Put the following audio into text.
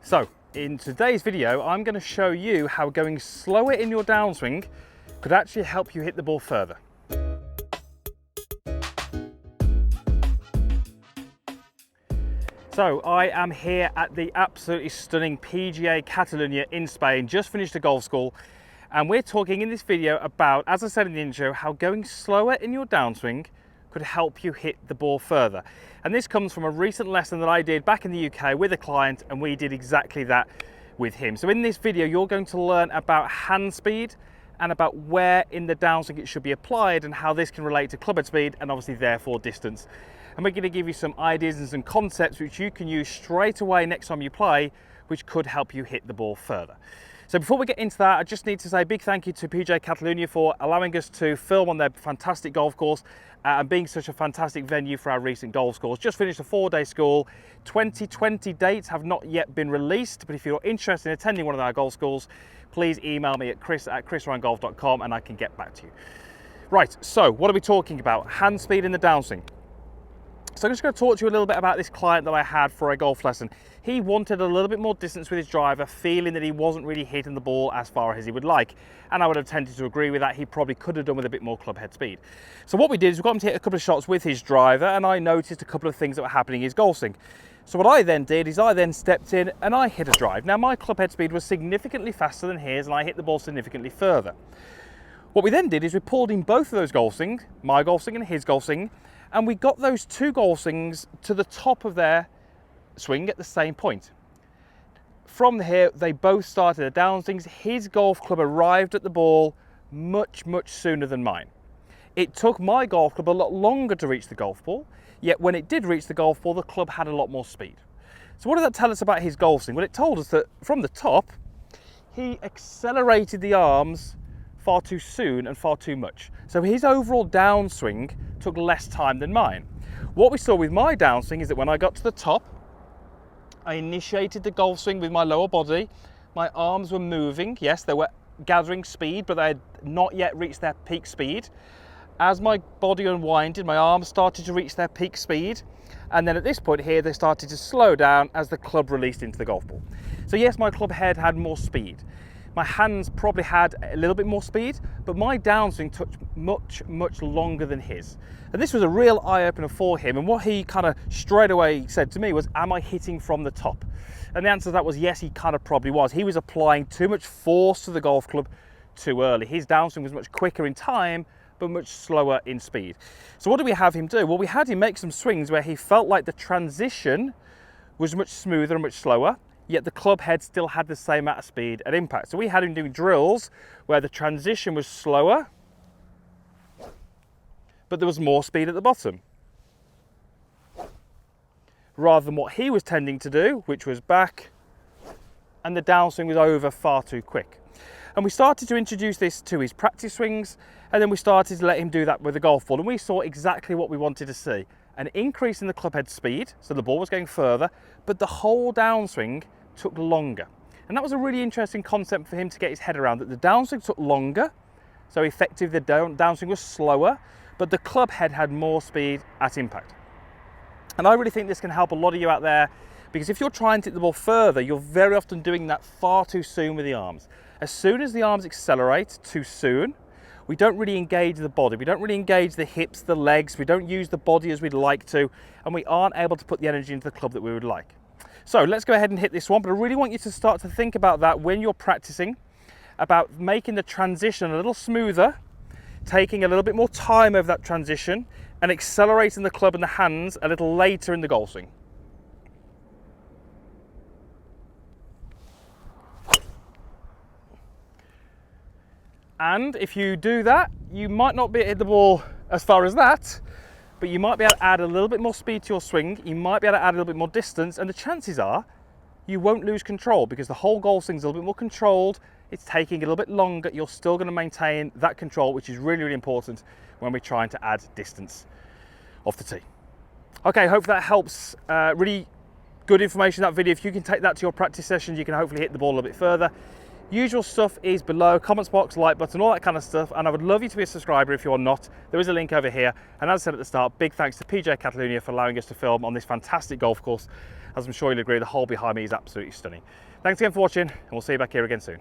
So in today's video, I'm going to show you how going slower in your downswing could actually help you hit the ball further. So I am here at the absolutely stunning PGA Catalunya in Spain, just finished a golf school, and we're talking in this video about, as I said in the intro, how going slower in your downswing could help you hit the ball further. And this comes from a recent lesson that I did back in the UK with a client, and we did exactly that with him. So in this video, you're going to learn about hand speed and about where in the downswing it should be applied and how this can relate to clubhead speed and obviously therefore distance. And we're going to give you some ideas and some concepts which you can use straight away next time you play, which could help you hit the ball further. So before we get into that, I just need to say a big thank you to PGA Catalunya for allowing us to film on their fantastic golf course and being such a fantastic venue for our recent golf schools. Just finished a 4-day school. 2020 dates have not yet been released, but if you're interested in attending one of our golf schools, please email me at chris@chrisryanGolf.com and I can get back to you. Right, so what are we talking about? Hand speed in the downswing. So I'm just going to talk to you a little bit about this client that I had for a golf lesson. He wanted a little bit more distance with his driver, feeling that he wasn't really hitting the ball as far as he would like. And I would have tended to agree with that. He probably could have done with a bit more club head speed. So what we did is we got him to hit a couple of shots with his driver, and I noticed a couple of things that were happening in his golf swing. So what I then did is I then stepped in and I hit a drive. Now my club head speed was significantly faster than his, and I hit the ball significantly further. What we then did is we pulled in both of those golf swings, my golf swing and his golf swing, and we got those two golf swings to the top of their swing at the same point. From here, they both started their downswings. His golf club arrived at the ball much sooner than mine. It took my golf club a lot longer to reach the golf ball, yet when it did reach the golf ball, the club had a lot more speed. So what did that tell us about his golf swing? Well, it told us that from the top, he accelerated the arms far too soon and far too much. So his overall downswing took less time than mine. What we saw with my downswing is that when I got to the top, I initiated the golf swing with my lower body. My arms were moving. Yes, they were gathering speed, but they had not yet reached their peak speed. As my body unwinded, my arms started to reach their peak speed. And then at this point here, they started to slow down as the club released into the golf ball. So yes, my club head had more speed. My hands probably had a little bit more speed, but my downswing took much longer than his. And this was a real eye-opener for him. And what he kind of straight away said to me was, am I hitting from the top? And the answer to that was yes, he kind of probably was. He was applying too much force to the golf club too early. His downswing was much quicker in time, but much slower in speed. So what did we have him do? Well, we had him make some swings where he felt like the transition was much smoother and much slower, yet the club head still had the same amount of speed and impact. So we had him doing drills where the transition was slower, but there was more speed at the bottom, rather than what he was tending to do, which was back, and the downswing was over far too quick. And we started to introduce this to his practice swings, and then we started to let him do that with the golf ball, and we saw exactly what we wanted to see. An increase in the club head speed, so the ball was going further, but the whole downswing took longer. And that was a really interesting concept for him to get his head around, that the downswing took longer, so effectively the downswing was slower, but the club head had more speed at impact. And I really think this can help a lot of you out there, because if you're trying to hit the ball further, you're very often doing that far too soon with the arms. As soon as the arms accelerate too soon, we don't really engage the body. We don't really engage the hips, the legs. We don't use the body as we'd like to, and we aren't able to put the energy into the club that we would like. So let's go ahead and hit this one, but I really want you to start to think about that when you're practicing, about making the transition a little smoother, taking a little bit more time over that transition, and accelerating the club and the hands a little later in the golf swing. And if you do that, you might not be able to hit the ball as far as that, but you might be able to add a little bit more speed to your swing. You might be able to add a little bit more distance, and the chances are you won't lose control, because the whole golf swing's a little bit more controlled. It's taking a little bit longer. You're still going to maintain that control, which is really important when we're trying to add distance off the tee. Okay, hope that helps. Really good information in that video. If you can take that to your practice sessions, you can hopefully hit the ball a little bit further. Usual stuff is below, comments box, like button, all that kind of stuff, and I would love you to be a subscriber if you're not. There is a link over here, and as I said at the start, big thanks to PGA Catalunya for allowing us to film on this fantastic golf course, as I'm sure you'll agree, the hole behind me is absolutely stunning. Thanks again for watching, and we'll see you back here again soon.